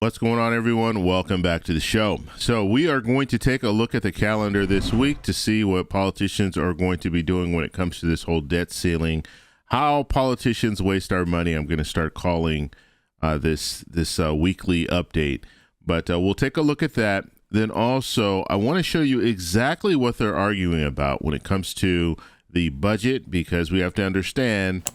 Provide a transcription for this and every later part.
What's going on, everyone? Welcome back to the show. So we are going to take a look at the calendar this week to see what politicians are going to be doing when it comes to this whole debt ceiling, how politicians waste our money. I'm going to start calling this weekly update, but we'll take a look at that. Then also, I want to show you exactly what they're arguing about when it comes to the budget, because we have to understand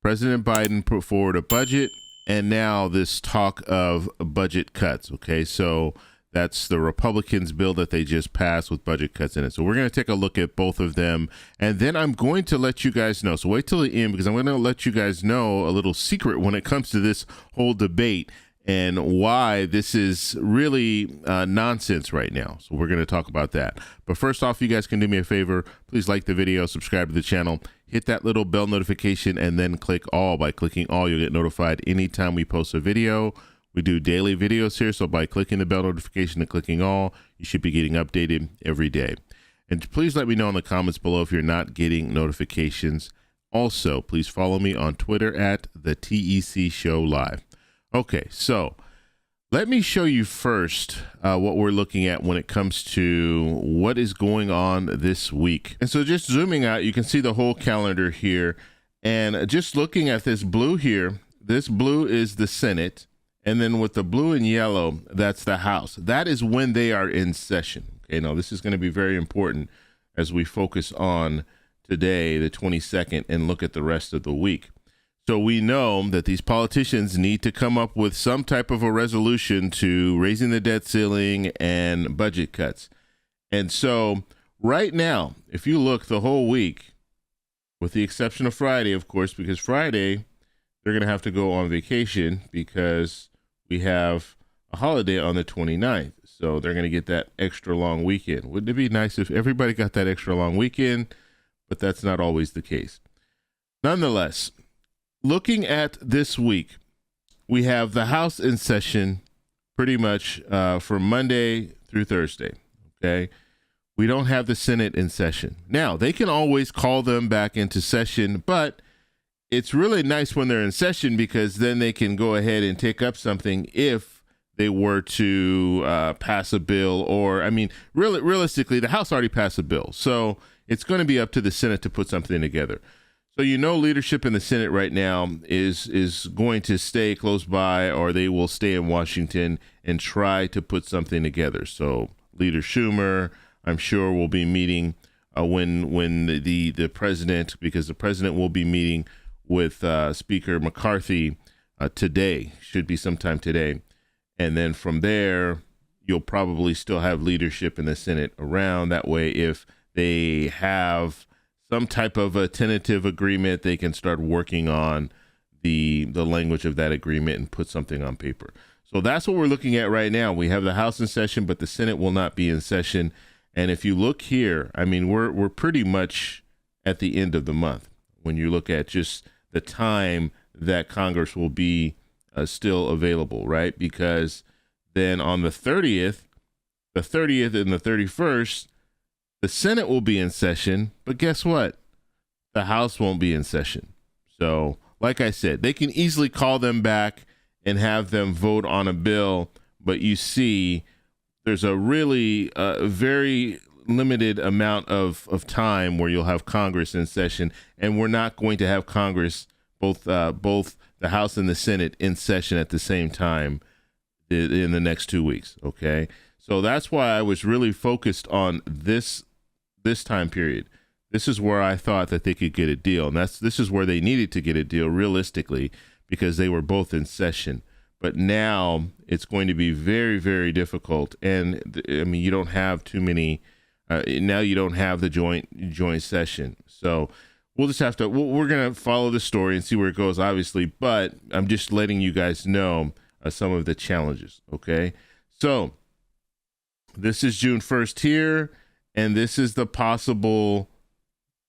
President Biden put forward a budget, and now this talk of budget cuts. Okay, so that's the Republicans' bill that they just passed with budget cuts in it. So we're going to take a look at both of them, and then I'm going to let you guys know. So wait till the end, because I'm going to let you guys know a little secret when it comes to this whole debate and why this is really nonsense right now. So we're going to talk about that. But first off, you guys can do me a favor. Please like the video, subscribe to the channel, hit that little bell notification, and then click all. By clicking all, you'll get notified anytime we post a video. We do daily videos here, so by clicking the bell notification and clicking all, you should be getting updated every day. And please let me know in the comments below if you're not getting notifications. Also, please follow me on Twitter at the TEC Show Live. Okay, so let me show you first what we're looking at when it comes to what is going on this week. And so just zooming out, you can see the whole calendar here. And just looking at this blue here, this blue is the Senate. And then with the blue and yellow, that's the House. That is when they are in session. Okay, now this is going to be very important as we focus on today, the 22nd, and look at the rest of the week. So we know that these politicians need to come up with some type of a resolution to raising the debt ceiling and budget cuts. And so right now, if you look the whole week, with the exception of Friday, of course, because Friday, they're going to have to go on vacation because we have a holiday on the 29th. So they're going to get that extra long weekend. Wouldn't it be nice if everybody got that extra long weekend? But that's not always the case. Nonetheless, looking at this week, we have the House in session pretty much from Monday through Thursday, okay? We don't have the Senate in session. Now, they can always call them back into session, but it's really nice when they're in session because then they can go ahead and take up something if they were to pass a bill, or, I mean, realistically, the House already passed a bill, so it's going to be up to the Senate to put something together. So you know leadership in the Senate right now is going to stay close by, or they will stay in Washington and try to put something together. So Leader Schumer, I'm sure, will be meeting when the president, because the president will be meeting with Speaker McCarthy today, should be sometime today. And then from there, you'll probably still have leadership in the Senate around. That way, if they have some type of a tentative agreement, they can start working on the language of that agreement and put something on paper. So that's what we're looking at right now. We have the House in session, but the Senate will not be in session. And if you look here, I mean, we're pretty much at the end of the month when you look at just the time that Congress will be still available, right? Because then on the 30th and the 31st, the Senate will be in session, but guess what? The House won't be in session. So, like I said, they can easily call them back and have them vote on a bill, but you see there's a really very limited amount of time where you'll have Congress in session, and we're not going to have Congress, both the House and the Senate, in session at the same time in the next 2 weeks, okay? So that's why I was really focused on this time period. This is where I thought that they could get a deal, and this is where they needed to get a deal realistically, because they were both in session. But now it's going to be very, very difficult, and I mean, you don't have too many. Now you don't have the joint session, so we'll just have to. We're gonna follow the story and see where it goes, obviously. But I'm just letting you guys know some of the challenges. Okay, so this is June 1st here. And this is the possible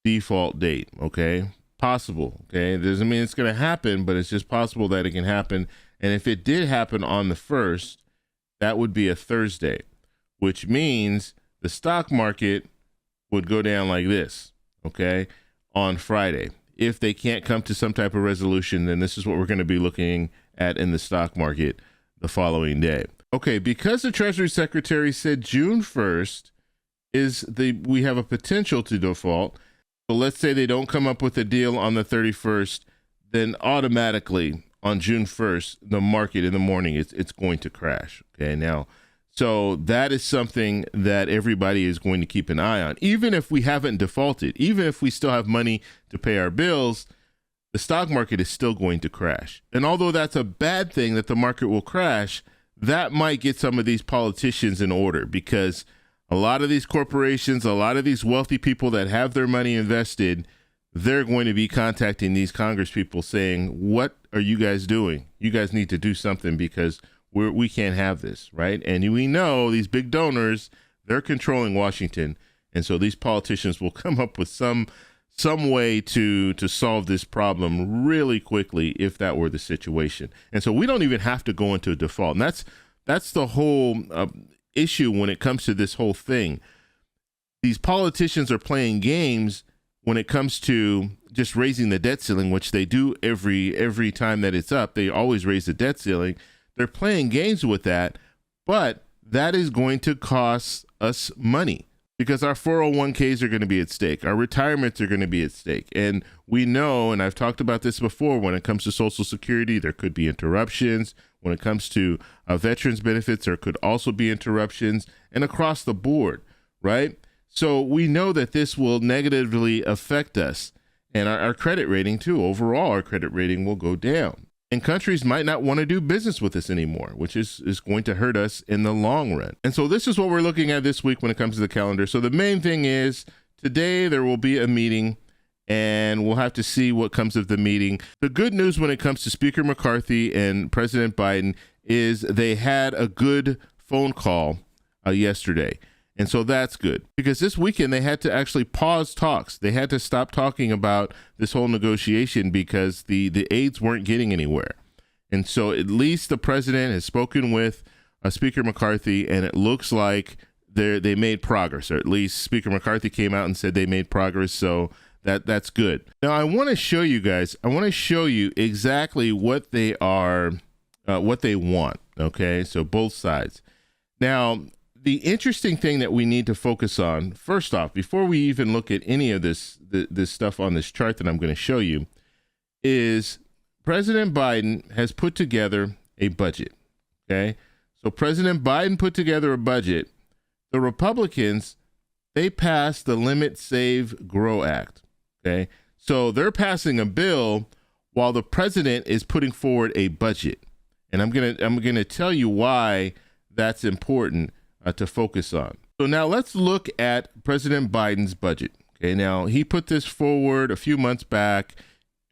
default date, okay? Possible, okay? It doesn't mean it's going to happen, but it's just possible that it can happen. And if it did happen on the 1st, that would be a Thursday, which means the stock market would go down like this, okay, on Friday. If they can't come to some type of resolution, then this is what we're going to be looking at in the stock market. the following day. Okay, because the Treasury Secretary said June 1st we have a potential to default. So let's say they don't come up with a deal on the 31st, then automatically on June 1st, the market in the morning, it's going to crash. Okay, now, so that is something that everybody is going to keep an eye on. Even if we haven't defaulted, even if we still have money to pay our bills, the stock market is still going to crash. And although that's a bad thing that the market will crash, that might get some of these politicians in order, because a lot of these corporations, a lot of these wealthy people that have their money invested, they're going to be contacting these Congress people saying, what are you guys doing? You guys need to do something, because we can't have this, right? And we know these big donors, they're controlling Washington. And so these politicians will come up with some way to solve this problem really quickly if that were the situation. And so we don't even have to go into a default. And that's the whole issue when it comes to this whole thing. These politicians are playing games when it comes to just raising the debt ceiling, which they do every time that it's up. They always raise the debt ceiling. They're playing games with that, but that is going to cost us money, because our 401ks are going to be at stake. Our retirements are going to be at stake. And we know, and I've talked about this before, when it comes to Social Security, there could be interruptions. When it comes to veterans benefits, there could also be interruptions, and across the board, right? So we know that this will negatively affect us, and our credit rating too. Overall, our credit rating will go down. And countries might not want to do business with us anymore, which is going to hurt us in the long run. And so this is what we're looking at this week when it comes to the calendar. So the main thing is today there will be a meeting, and we'll have to see what comes of the meeting. The good news when it comes to Speaker McCarthy and President Biden is they had a good phone call yesterday. And so that's good, because this weekend they had to actually pause talks. They had to stop talking about this whole negotiation because the aides weren't getting anywhere. And so at least the president has spoken with Speaker McCarthy, and it looks like they made progress, or at least Speaker McCarthy came out and said they made progress. So that's good. Now I want to show you guys, I want to show you exactly what they are, what they want. Okay. So both sides. Now, the interesting thing that we need to focus on, first off, before we even look at any of this stuff on this chart that I'm going to show you, is President Biden has put together a budget. Okay. So President Biden put together a budget. The Republicans, they passed the Limit, Save, Grow Act. Okay. So they're passing a bill while the president is putting forward a budget. And I'm going to tell you why that's important to focus on. So now let's look at President Biden's budget. Okay, now he put this forward a few months back,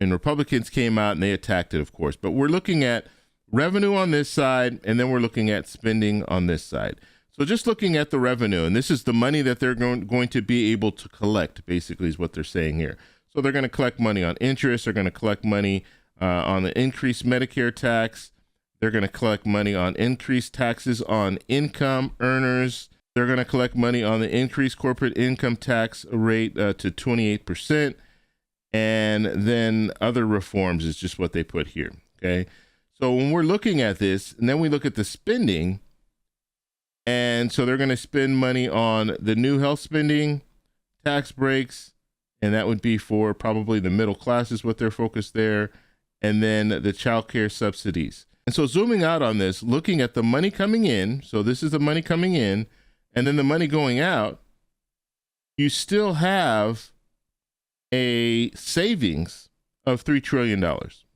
and Republicans came out and they attacked it, of course. But we're looking at revenue on this side, and then we're looking at spending on this side. So just looking at the revenue, and this is the money that they're going to be able to collect, basically is what they're saying here. So they're going to collect money on interest. They're going to collect money on the increased Medicare tax. They're going to collect money on increased taxes on income earners. They're going to collect money on the increased corporate income tax rate to 28%. And then other reforms is just what they put here. Okay. So when we're looking at this, and then we look at the spending, and so they're going to spend money on the new health spending, tax breaks, and that would be for probably the middle class is what they're focused there, and then the child care subsidies. And so zooming out on this, looking at the money coming in, so this is the money coming in, and then the money going out, you still have a savings of $3 trillion.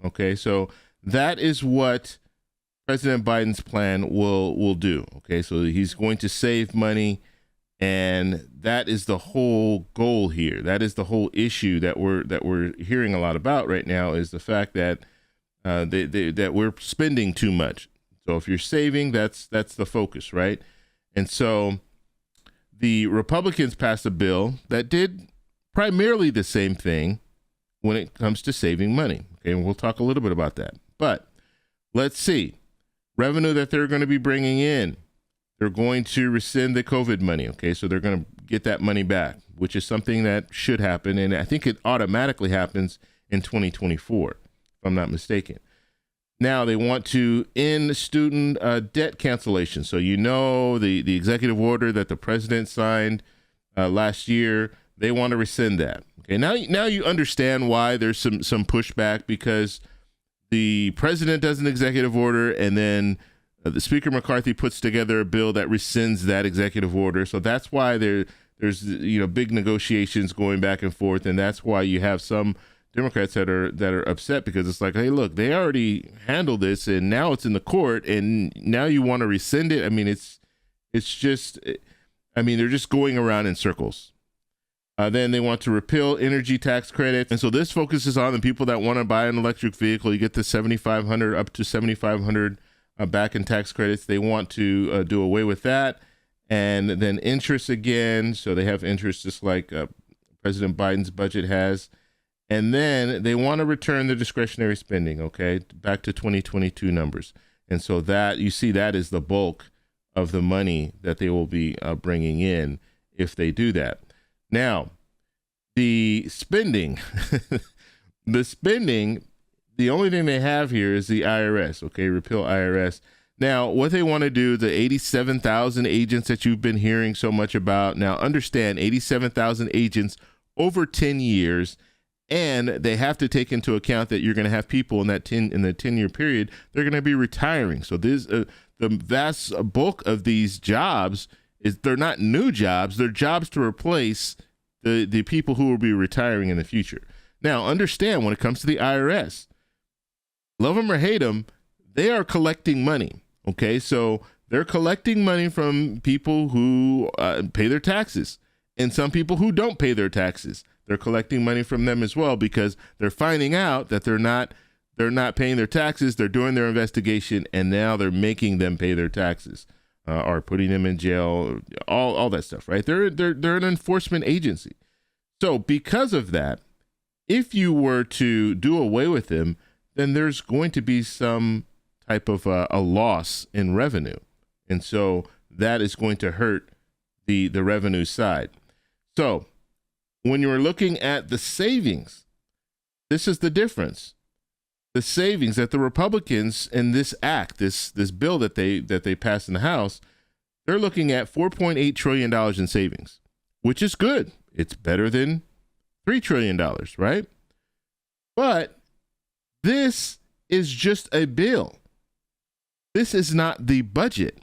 Okay, so that is what President Biden's plan will do. Okay, so he's going to save money, and that is the whole goal here. That is the whole issue that we're hearing a lot about right now, is the fact that that we're spending too much. So if you're saving, that's the focus, right? And so the Republicans passed a bill that did primarily the same thing when it comes to saving money. Okay, and we'll talk a little bit about that. But let's see. Revenue that they're going to be bringing in. They're going to rescind the COVID money. Okay, so they're going to get that money back, which is something that should happen. And I think it automatically happens in 2024. I'm not mistaken. Now they want to end student debt cancellation. So the executive order that the president signed last year, they want to rescind that. Okay, now you understand why there's some pushback, because the president does an executive order, and then the Speaker McCarthy puts together a bill that rescinds that executive order. So that's why there's big negotiations going back and forth, and that's why you have some Democrats that are upset, because it's like, hey, look, they already handled this, and now it's in the court, and now you want to rescind it. I mean, they're just going around in circles. Then they want to repeal energy tax credits, and so this focuses on the people that want to buy an electric vehicle. You get the $7,500 up to $7,500 back in tax credits. They want to do away with that, and then interest again. So they have interest just like President Biden's budget has. And then they want to return the discretionary spending, okay, back to 2022 numbers. And so that you see that is the bulk of the money that they will be bringing in if they do that. Now, the spending, the only thing they have here is the IRS, okay, repeal IRS. Now, what they want to do, the 87,000 agents that you've been hearing so much about, now understand 87,000 agents over 10 years. And they have to take into account that you're going to have people in the 10-year period, they're going to be retiring. So this the vast bulk of these jobs they're not new jobs, they're jobs to replace the people who will be retiring in the future. Now, understand, when it comes to the IRS, love them or hate them, they are collecting money. Okay, so they're collecting money from people who pay their taxes, and some people who don't pay their taxes. They're collecting money from them as well, because they're finding out that they're not paying their taxes. They're doing their investigation, and now they're making them pay their taxes, or putting them in jail, all that stuff, right? They're an enforcement agency. So because of that, if you were to do away with them, then there's going to be some type of a loss in revenue, and so that is going to hurt the revenue side. So when you're looking at the savings, this is the difference. The savings that the Republicans in this act, this bill that they passed in the House, they're looking at $4.8 trillion in savings, which is good. It's better than $3 trillion, right? But this is just a bill. This is not the budget.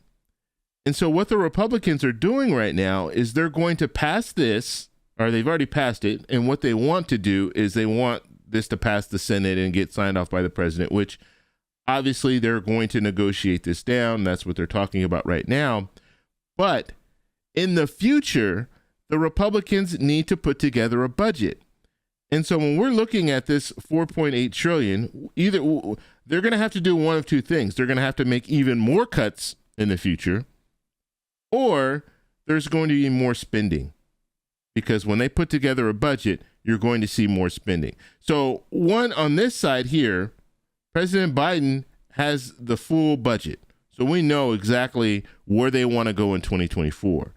And so what the Republicans are doing right now is they're going to pass this, or they've already passed it, and what they want to do is they want this to pass the Senate and get signed off by the president, which obviously they're going to negotiate this down. That's what they're talking about right now. But in the future, the Republicans need to put together a budget. And so when we're looking at this $4.8 trillion, either they're going to have to do one of two things. They're going to have to make even more cuts in the future, or there's going to be more spending. Because when they put together a budget, you're going to see more spending. So on this side here, President Biden has the full budget. So we know exactly where they want to go in 2024.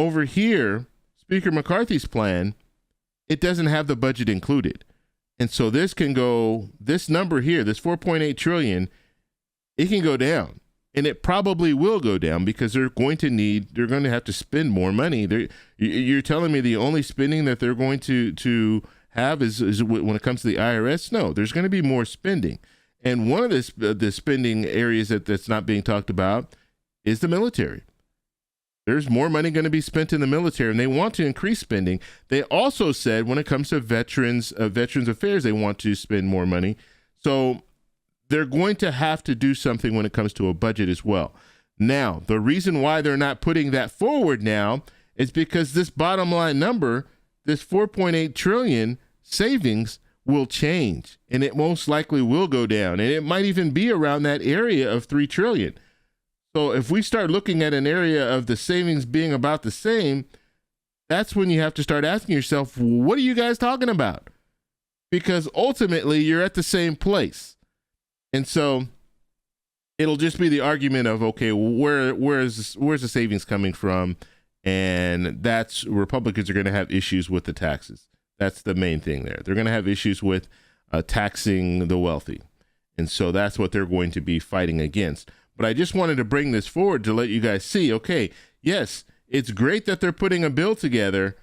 Over here, Speaker McCarthy's plan, it doesn't have the budget included. And so this number here, this 4.8 trillion, it can go down. And it probably will go down, because they're going to have to spend more money. You're telling me the only spending that they're going to have is when it comes to the IRS? No, there's going to be more spending. And one of the spending areas that's not being talked about is the military. There's more money going to be spent in the military, and they want to increase spending. They also said when it comes to veterans affairs, they want to spend more money. So they're going to have to do something when it comes to a budget as well. Now, the reason why they're not putting that forward now is because this bottom line number, this 4.8 trillion savings, will change, and it most likely will go down, and it might even be around that area of 3 trillion. So if we start looking at an area of the savings being about the same, that's when you have to start asking yourself, what are you guys talking about? Because ultimately you're at the same place. And so it'll just be the argument of, okay, where's the savings coming from? And that's, Republicans are going to have issues with the taxes. That's the main thing there. They're going to have issues with taxing the wealthy. And so that's what they're going to be fighting against. But I just wanted to bring this forward to let you guys see, okay, yes, it's great that they're putting a bill together,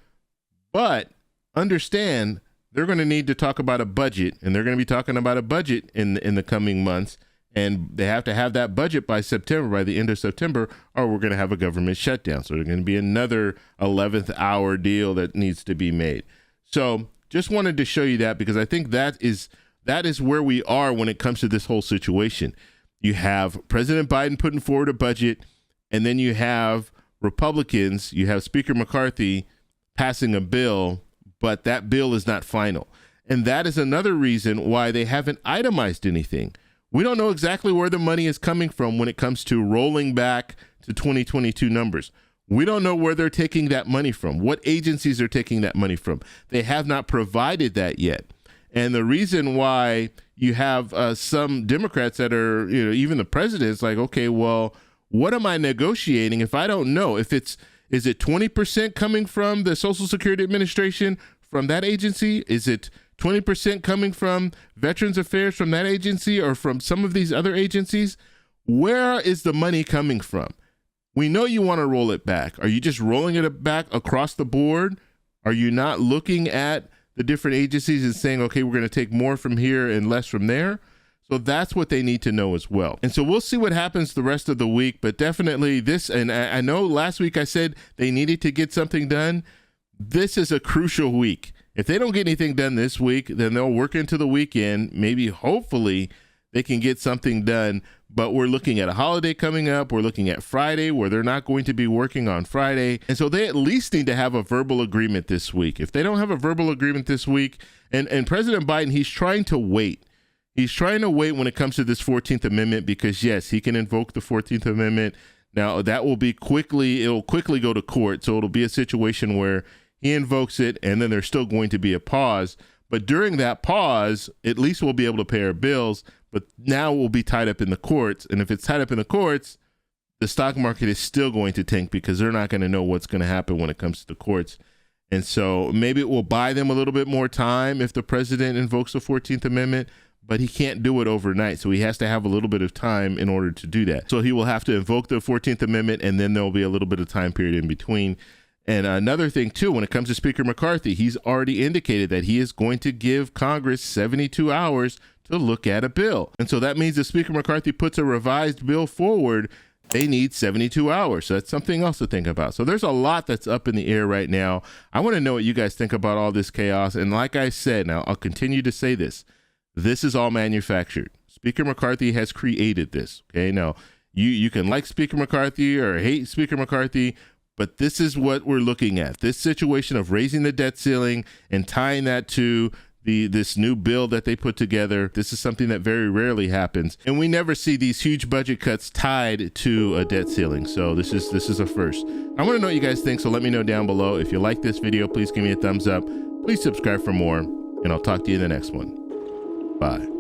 but understand they're going to need to talk about a budget, and they're going to be talking about a budget in the coming months, and they have to have that budget by September, by the end of September, or we're going to have a government shutdown. So there's going to be another 11th hour deal that needs to be made. So just wanted to show you that, because I think that is where we are when it comes to this whole situation. You have President Biden putting forward a budget, and then you have Republicans, you have Speaker McCarthy passing a bill, but that bill is not final. And that is another reason why they haven't itemized anything. We don't know exactly where the money is coming from when it comes to rolling back to 2022 numbers. We don't know where they're taking that money from, what agencies are taking that money from. They have not provided that yet. And the reason why you have some Democrats that are, even the president's like, okay, well, what am I negotiating if I don't know? Is it 20% coming from the Social Security Administration from that agency? Is it 20% coming from Veterans Affairs from that agency, or from some of these other agencies? Where is the money coming from? We know you want to roll it back. Are you just rolling it back across the board? Are you not looking at the different agencies and saying, okay, we're going to take more from here and less from there? So that's what they need to know as well. And so we'll see what happens the rest of the week, but definitely this, and I know last week I said they needed to get something done. This is a crucial week. If they don't get anything done this week, then they'll work into the weekend. Maybe, hopefully, they can get something done. But we're looking at a holiday coming up. We're looking at Friday, where they're not going to be working on Friday. And so they at least need to have a verbal agreement this week. If they don't have a verbal agreement this week, and President Biden, he's trying to wait. He's trying to wait when it comes to this 14th Amendment, because, yes, he can invoke the 14th Amendment. Now, that will be it'll quickly go to court. So it'll be a situation where he invokes it, and then there's still going to be a pause. But during that pause, at least we'll be able to pay our bills. But now we'll be tied up in the courts. And if it's tied up in the courts, the stock market is still going to tank, because they're not going to know what's going to happen when it comes to the courts. And so maybe it will buy them a little bit more time if the president invokes the 14th Amendment, but he can't do it overnight. So he has to have a little bit of time in order to do that. So he will have to invoke the 14th Amendment, and then there'll be a little bit of time period in between. And another thing, too, when it comes to Speaker McCarthy, he's already indicated that he is going to give Congress 72 hours to look at a bill. And so that means if Speaker McCarthy puts a revised bill forward, they need 72 hours. So that's something else to think about. So there's a lot that's up in the air right now. I want to know what you guys think about all this chaos. And like I said, now I'll continue to say this. This is all manufactured. Speaker McCarthy has created this. Okay, now you can like Speaker McCarthy or hate Speaker McCarthy, but this is what we're looking at. This situation of raising the debt ceiling and tying that to this new bill that they put together. This is something that very rarely happens. And we never see these huge budget cuts tied to a debt ceiling. So this is a first. I want to know what you guys think, so let me know down below. If you like this video, please give me a thumbs up. Please subscribe for more, and I'll talk to you in the next one. Bye.